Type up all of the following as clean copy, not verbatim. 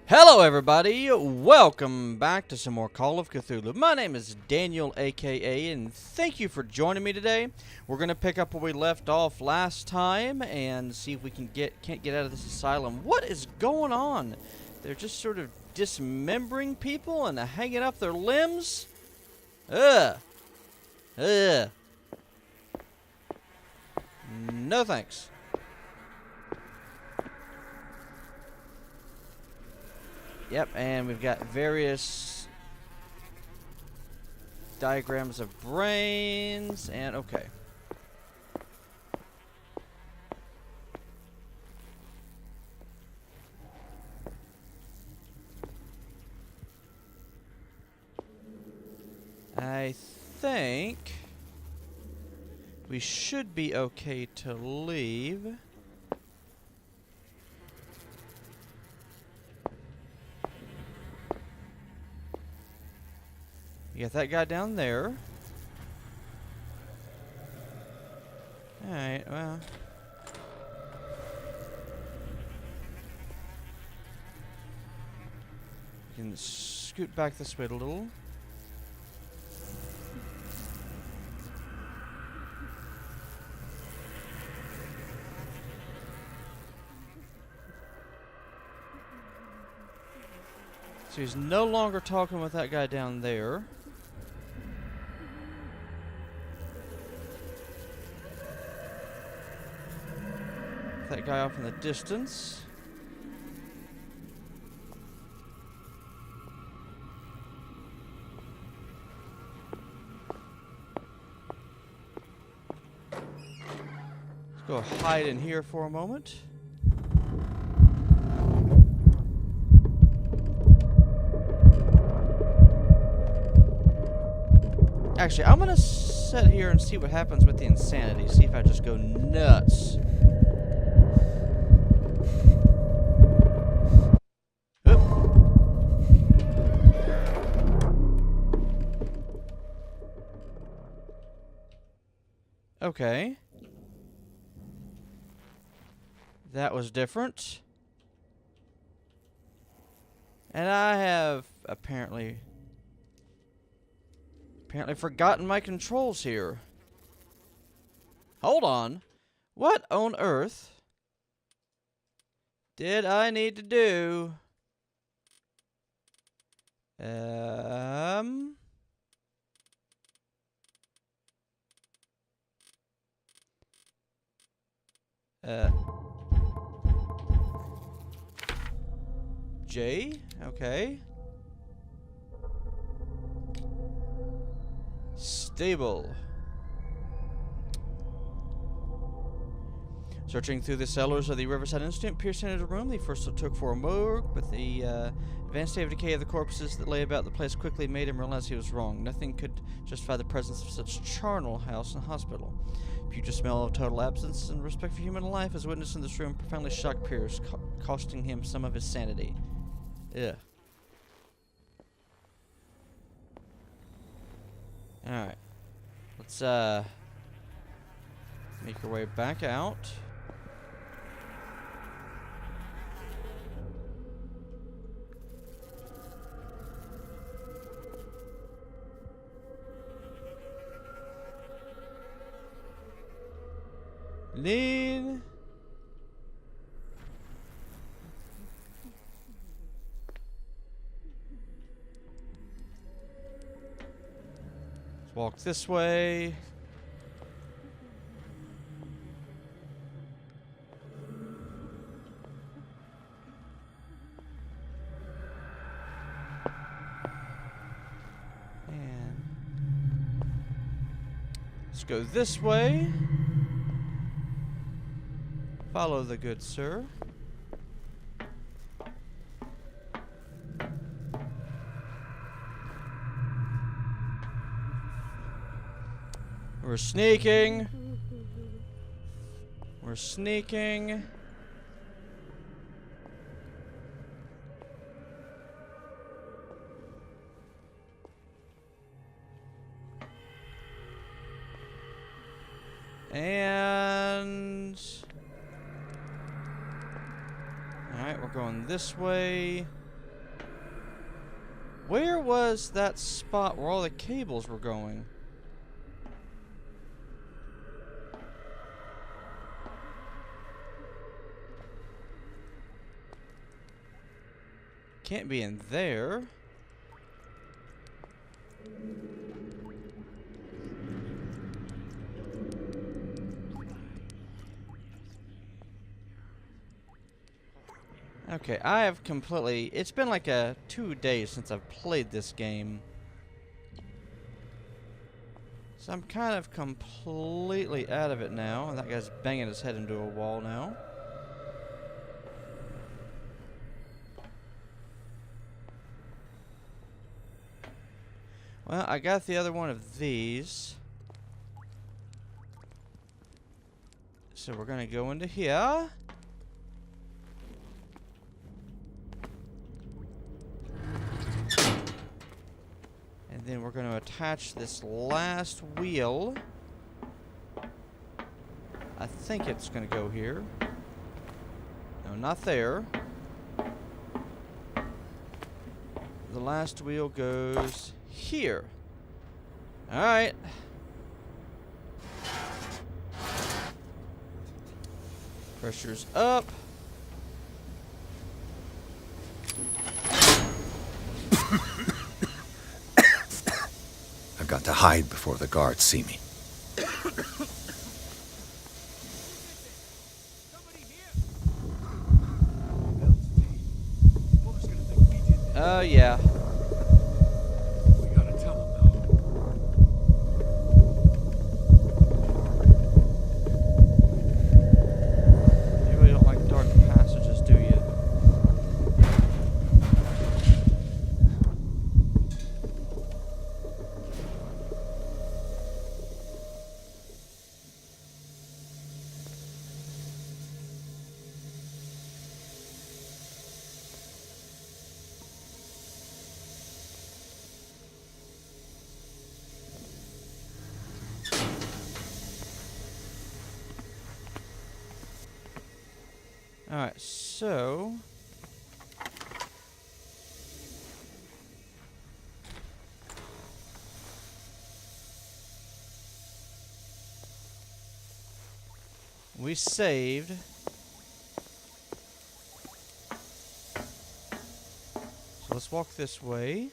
Hello everybody, welcome back to some more Call of Cthulhu. My name is Daniel aka and thank you for joining me today. We're going to pick up where we left off last time and see if we can't get out of this asylum. What is going on? They're just sort of dismembering people and hanging up their limbs? Ugh. Ugh. No thanks. Yep, and we've got various diagrams of brains, and okay. I think we should be okay to leave. You got that guy down there. Alright, well. We can scoot back this way a little. So he's no longer talking with that guy down there. That guy off in the distance. Let's go hide in here for a moment. Actually, I'm gonna sit here and see what happens with the insanity. See if I just go nuts. Okay. That was different. And I have apparently forgotten my controls here. Hold on. What on earth did I need to do? J? Okay. Stable. Searching through the cellars of the Riverside Institute, Pierce entered a room they first took for a morgue, but the advanced state of decay of the corpses that lay about the place quickly made him realize he was wrong. Nothing could justify the presence of such charnel house and hospital. Putrid smell of total absence and respect for human life as witnessed in this room profoundly shocked Pierce, costing him some of his sanity. Ugh. Alright. Let's make our way back out. Lean. Let's walk this way. And let's go this way. Follow the good sir. We're sneaking. We're sneaking. And alright, we're going this way. Where was that spot where all the cables were going? Can't be in there. Okay, I have completely... It's been like 2 days since I've played this game. So I'm kind of completely out of it now. And that guy's banging his head into a wall now. Well, I got the other one of these. So we're going to go into here. And then we're going to attach this last wheel. I think it's going to go here. No, not there. The last wheel goes here. Alright. Pressure's up. I've got to hide before the guards see me. Oh, yeah. We gotta tell them, though. You really don't like dark passages, do you? Alright, so... we saved. So let's walk this way.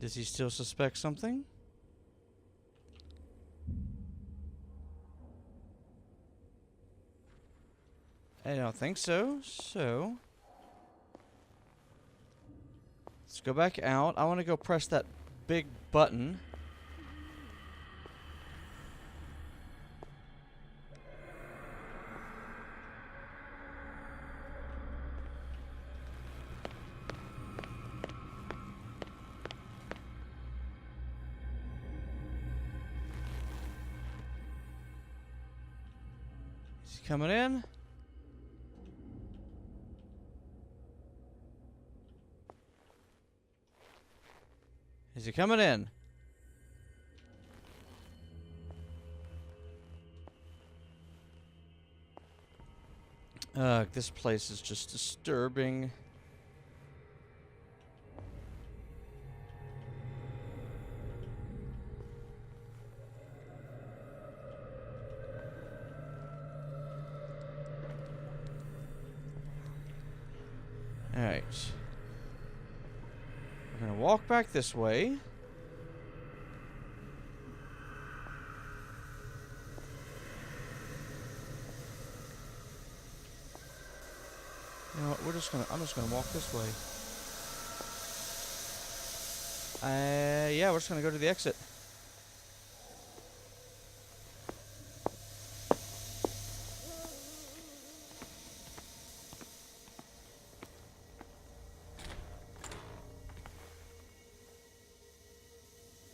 Does he still suspect something? I don't think so. So... let's go back out. I want to go press that big button. Is he coming in? Is he coming in? This place is just disturbing. Alright. We're gonna walk back this way. You know what, I'm just gonna walk this way. Yeah, we're just gonna go to the exit.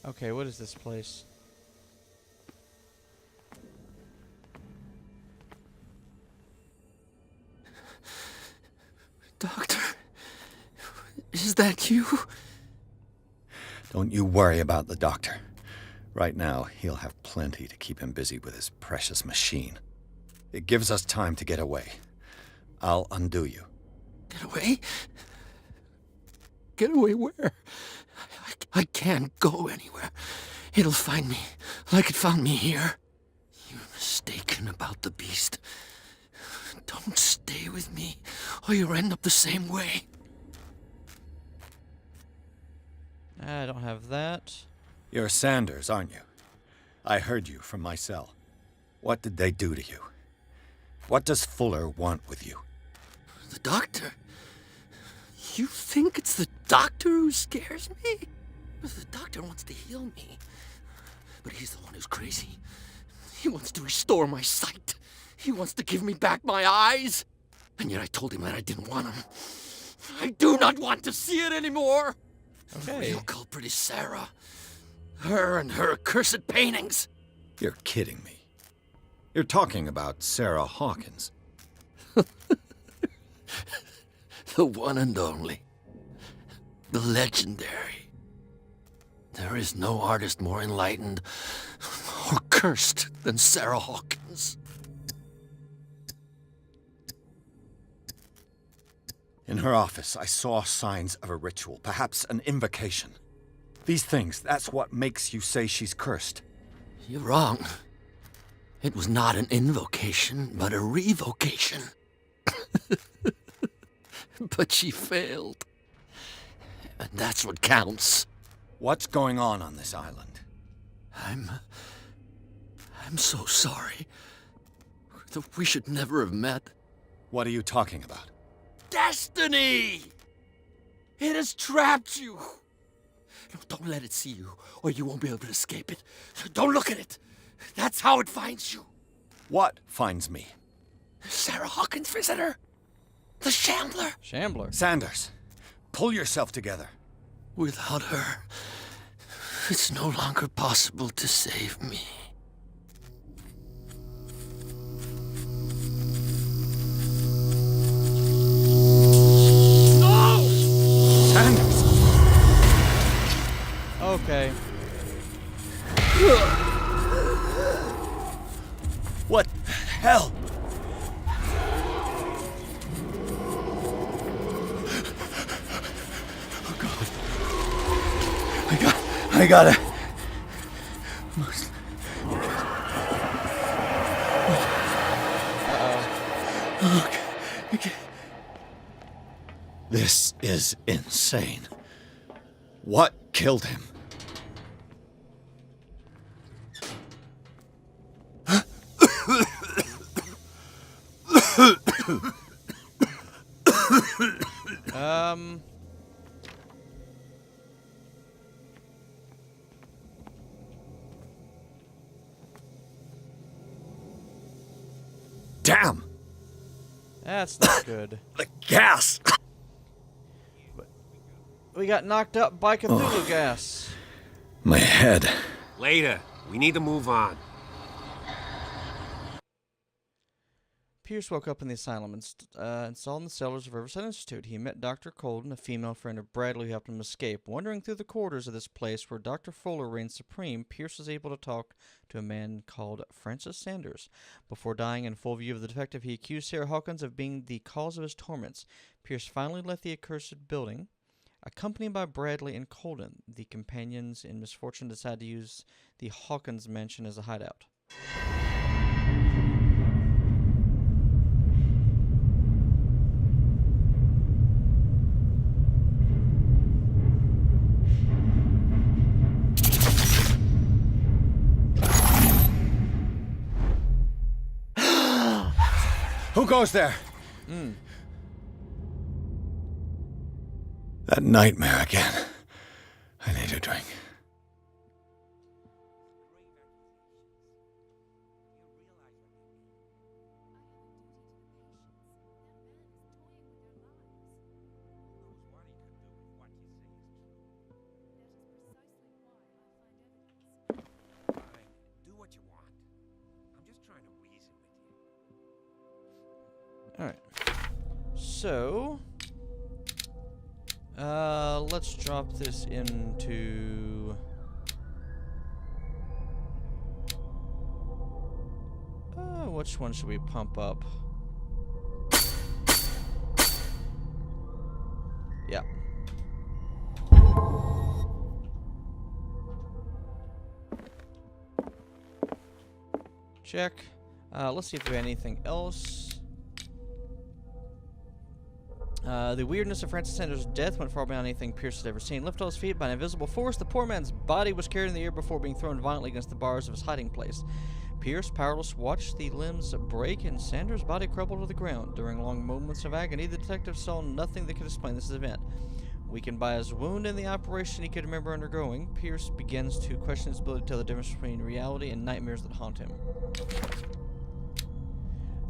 Okay, what is this place? Doctor, is that you? Don't you worry about the doctor. Right now, he'll have plenty to keep him busy with his precious machine. It gives us time to get away. I'll undo you. Get away? Get away where? I can't go anywhere. It'll find me, like it found me here. You're mistaken about the beast. Don't stay with me, or you'll end up the same way. I don't have that. You're Sanders, aren't you? I heard you from my cell. What did they do to you? What does Fuller want with you? The doctor? You think it's the doctor who scares me? The doctor wants to heal me. But he's the one who's crazy. He wants to restore my sight. He wants to give me back my eyes. And yet I told him that I didn't want him. I do not want to see it anymore. The Okay. real culprit is Sarah. Her and her accursed paintings. You're kidding me. You're talking about Sarah Hawkins. The one and only. The legendary. There is no artist more enlightened or cursed than Sarah Hawkins. In her office, I saw signs of a ritual, perhaps an invocation. These things, that's what makes you say she's cursed. You're wrong. It was not an invocation, but a revocation. But she failed. And that's what counts. What's going on this island? I'm so sorry. We should never have met. What are you talking about? Destiny! It has trapped you. No, don't let it see you, or you won't be able to escape it. Don't look at it. That's how it finds you. What finds me? Sarah Hawkins' visitor. The Shambler. Shambler. Sanders, pull yourself together. Without her, it's no longer possible to save me. No! Sanders! Okay. What the hell? I gotta. Okay. This is insane. What killed him? Um. Damn! That's not good. The gas! We got knocked up by Cthulhu gas. My head. Later. We need to move on. Pierce woke up in the asylum installed in the cellars of Riverside Institute. He met Dr. Colden, a female friend of Bradley who helped him escape. Wandering through the corridors of this place where Dr. Fuller reigns supreme, Pierce was able to talk to a man called Francis Sanders. Before dying in full view of the detective, he accused Sarah Hawkins of being the cause of his torments. Pierce finally left the accursed building. Accompanied by Bradley and Colden, the companions in misfortune decided to use the Hawkins mansion as a hideout. Who goes there? That nightmare again. I need a drink. Alright. So... let's drop this into... which one should we pump up? Yeah. Check. Let's see if we have anything else. The weirdness of Francis Sanders' death went far beyond anything Pierce had ever seen. Lifted on his feet by an invisible force, the poor man's body was carried in the air before being thrown violently against the bars of his hiding place. Pierce, powerless, watched the limbs break and Sanders' body crumble to the ground. During long moments of agony, the detective saw nothing that could explain this event. Weakened by his wound and the operation he could remember undergoing, Pierce begins to question his ability to tell the difference between reality and nightmares that haunt him.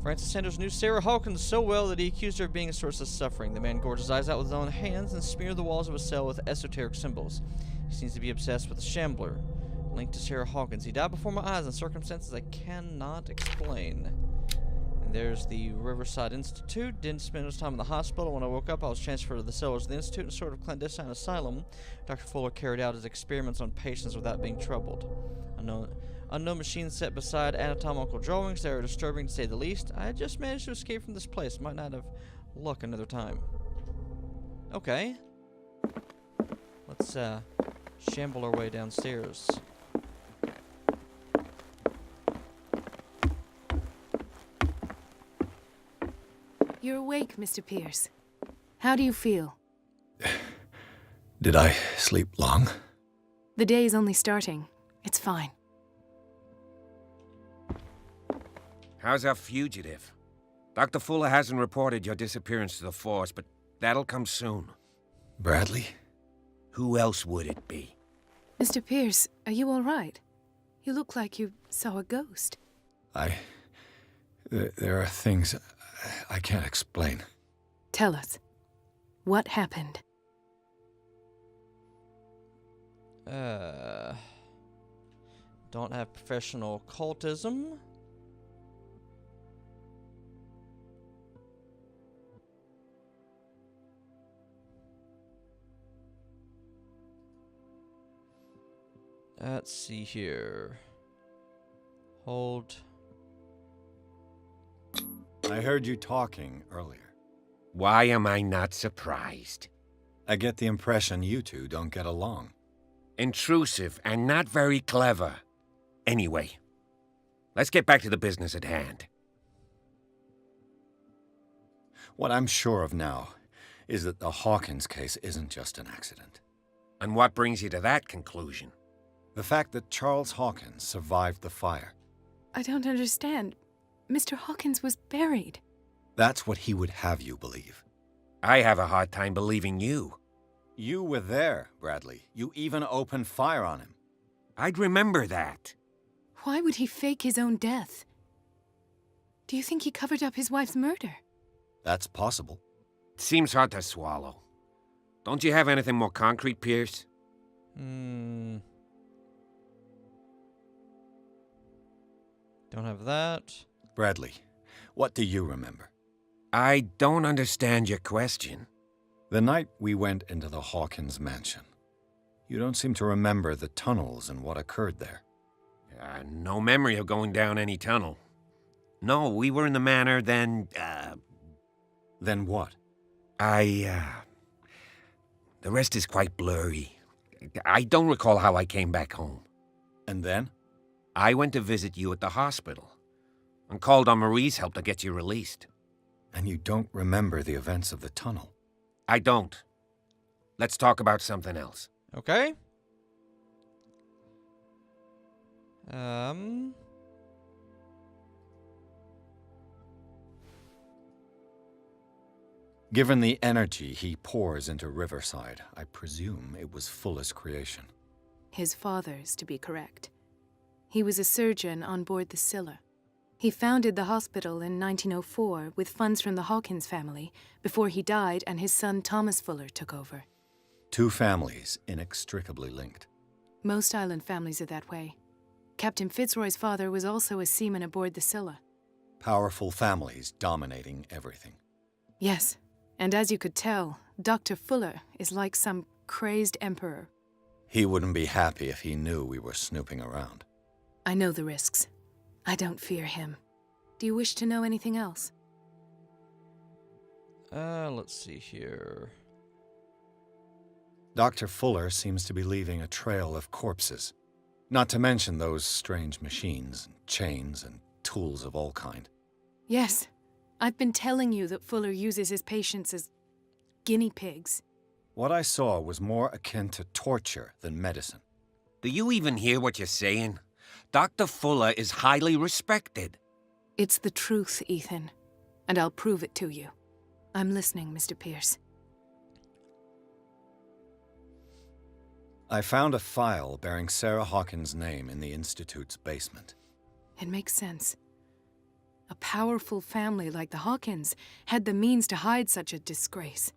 Francis Sanders knew Sarah Hawkins so well that he accused her of being a source of suffering. The man gorged his eyes out with his own hands and smeared the walls of his cell with esoteric symbols. He seems to be obsessed with the Shambler, linked to Sarah Hawkins. He died before my eyes in circumstances I cannot explain. And there's the Riverside Institute. Didn't spend much time in the hospital. When I woke up, I was transferred to the cellars of the Institute in a sort of clandestine asylum. Dr. Fuller carried out his experiments on patients without being troubled. Unknown machines set beside anatomical drawings that are disturbing to say the least. I just managed to escape from this place. Might not have luck another time. Okay. Let's shamble our way downstairs. You're awake, Mr. Pierce. How do you feel? Did I sleep long? The day is only starting. It's fine. How's our fugitive? Dr. Fuller hasn't reported your disappearance to the force, but that'll come soon. Bradley? Who else would it be? Mr. Pierce, are you all right? You look like you saw a ghost. There are things I can't explain. Tell us. What happened? Don't have professional occultism. Let's see here. Hold. I heard you talking earlier. Why am I not surprised? I get the impression you two don't get along. Intrusive and not very clever. Anyway, let's get back to the business at hand. What I'm sure of now is that the Hawkins case isn't just an accident. And what brings you to that conclusion? The fact that Charles Hawkins survived the fire. I don't understand. Mr. Hawkins was buried. That's what he would have you believe. I have a hard time believing you. You were there, Bradley. You even opened fire on him. I'd remember that. Why would he fake his own death? Do you think he covered up his wife's murder? That's possible. It seems hard to swallow. Don't you have anything more concrete, Pierce? Don't have that. Bradley, what do you remember? I don't understand your question. The night we went into the Hawkins mansion. You don't seem to remember the tunnels and what occurred there. No memory of going down any tunnel. No, we were in the manor, then, Then what? The rest is quite blurry. I don't recall how I came back home. And then? I went to visit you at the hospital and called on Marie's help to get you released. And you don't remember the events of the tunnel? I don't. Let's talk about something else. Okay. Given the energy he pours into Riverside, I presume it was Fuller's creation. His father's, to be correct. He was a surgeon on board the Scylla. He founded the hospital in 1904 with funds from the Hawkins family before he died and his son Thomas Fuller took over. Two families inextricably linked. Most island families are that way. Captain Fitzroy's father was also a seaman aboard the Scylla. Powerful families dominating everything. Yes, and as you could tell, Dr. Fuller is like some crazed emperor. He wouldn't be happy if he knew we were snooping around. I know the risks. I don't fear him. Do you wish to know anything else? Let's see here. Dr. Fuller seems to be leaving a trail of corpses. Not to mention those strange machines, and chains, and tools of all kind. Yes. I've been telling you that Fuller uses his patients as guinea pigs. What I saw was more akin to torture than medicine. Do you even hear what you're saying? Dr. Fuller is highly respected. It's the truth, Ethan. And I'll prove it to you. I'm listening, Mr. Pierce. I found a file bearing Sarah Hawkins' name in the Institute's basement. It makes sense. A powerful family like the Hawkins had the means to hide such a disgrace.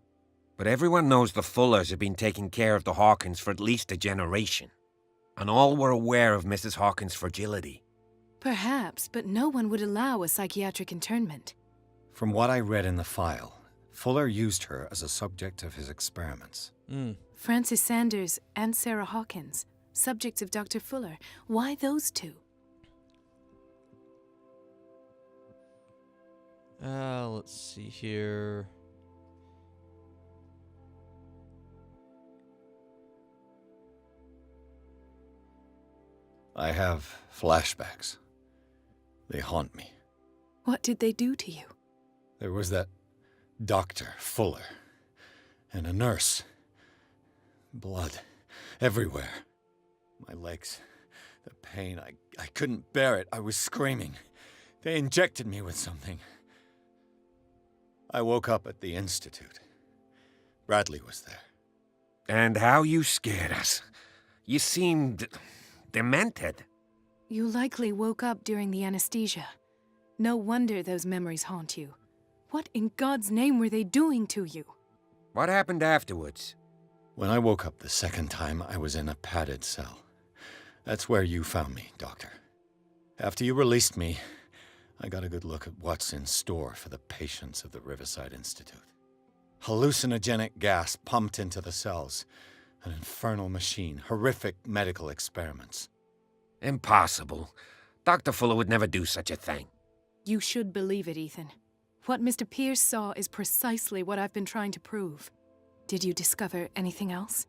But everyone knows the Fullers have been taking care of the Hawkins for at least a generation. And all were aware of Mrs. Hawkins' fragility. Perhaps, but no one would allow a psychiatric internment. From what I read in the file, Fuller used her as a subject of his experiments. Francis Sanders and Sarah Hawkins, subjects of Dr. Fuller. Why those two? Let's see here. I have flashbacks. They haunt me. What did they do to you? There was that Dr. Fuller and a nurse. Blood everywhere. My legs, the pain, I couldn't bear it. I was screaming. They injected me with something. I woke up at the Institute. Bradley was there. And how you scared us. You seemed demented. You likely woke up during the anesthesia. No wonder those memories haunt you. What in God's name were they doing to you? What happened afterwards? When I woke up the second time, I was in a padded cell. That's where you found me, Doctor. After you released me, I got a good look at what's in store for the patients of the Riverside Institute. Hallucinogenic gas pumped into the cells. An infernal machine. Horrific medical experiments. Impossible. Dr. Fuller would never do such a thing. You should believe it, Ethan. What Mr. Pierce saw is precisely what I've been trying to prove. Did you discover anything else?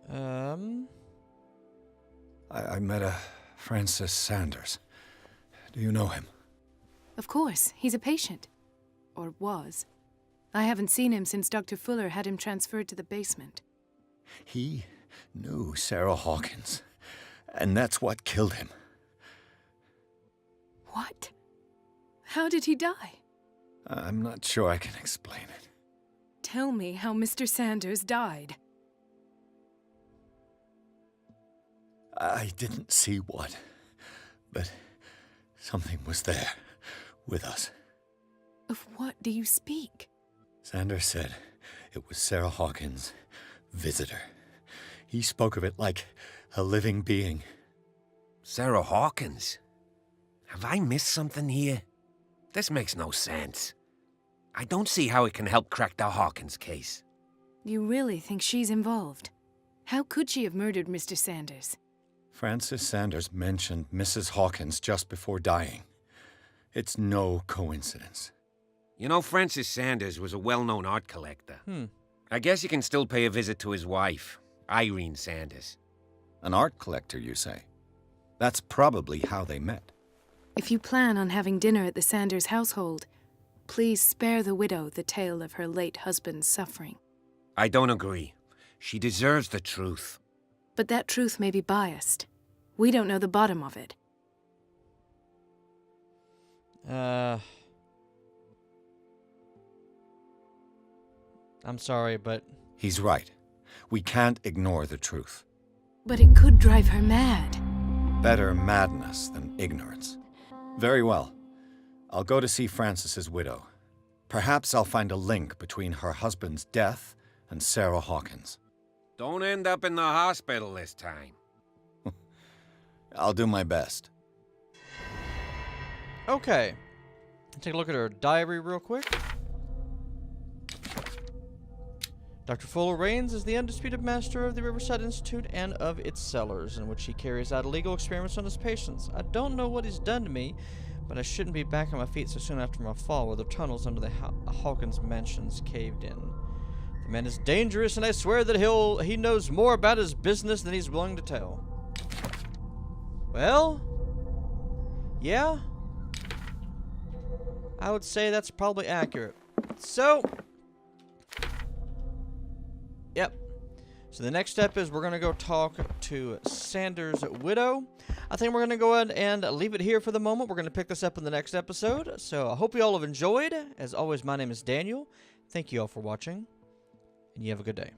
I met a Francis Sanders. Do you know him? Of course, he's a patient. Or was. I haven't seen him since Dr. Fuller had him transferred to the basement. He knew Sarah Hawkins, and that's what killed him. What? How did he die? I'm not sure I can explain it. Tell me how Mr. Sanders died. I didn't see what, but something was there, with us. Of what do you speak? Sanders said it was Sarah Hawkins' visitor. He spoke of it like a living being. Sarah Hawkins? Have I missed something here? This makes no sense. I don't see how it can help crack the Hawkins case. You really think she's involved? How could she have murdered Mr. Sanders? Francis Sanders mentioned Mrs. Hawkins just before dying. It's no coincidence. You know, Francis Sanders was a well-known art collector. I guess you can still pay a visit to his wife, Irene Sanders. An art collector, you say? That's probably how they met. If you plan on having dinner at the Sanders household, please spare the widow the tale of her late husband's suffering. I don't agree. She deserves the truth. But that truth may be biased. We don't know the bottom of it. I'm sorry, but... He's right. We can't ignore the truth. But it could drive her mad. Better madness than ignorance. Very well. I'll go to see Francis's widow. Perhaps I'll find a link between her husband's death and Sarah Hawkins. Don't end up in the hospital this time. I'll do my best. Okay. Take a look at her diary real quick. Dr. Fuller Rains is the undisputed master of the Riverside Institute and of its cellars, in which he carries out illegal experiments on his patients. I don't know what he's done to me, but I shouldn't be back on my feet so soon after my fall, where the tunnels under the Hawkins mansions caved in. The man is dangerous, and I swear that he knows more about his business than he's willing to tell. Well, yeah, I would say that's probably accurate. So, yep. So the next step is we're going to go talk to Sanders' widow. I think we're going to go ahead and leave it here for the moment. We're going to pick this up in the next episode. So I hope you all have enjoyed. As always, my name is Daniel. Thank you all for watching, and you have a good day.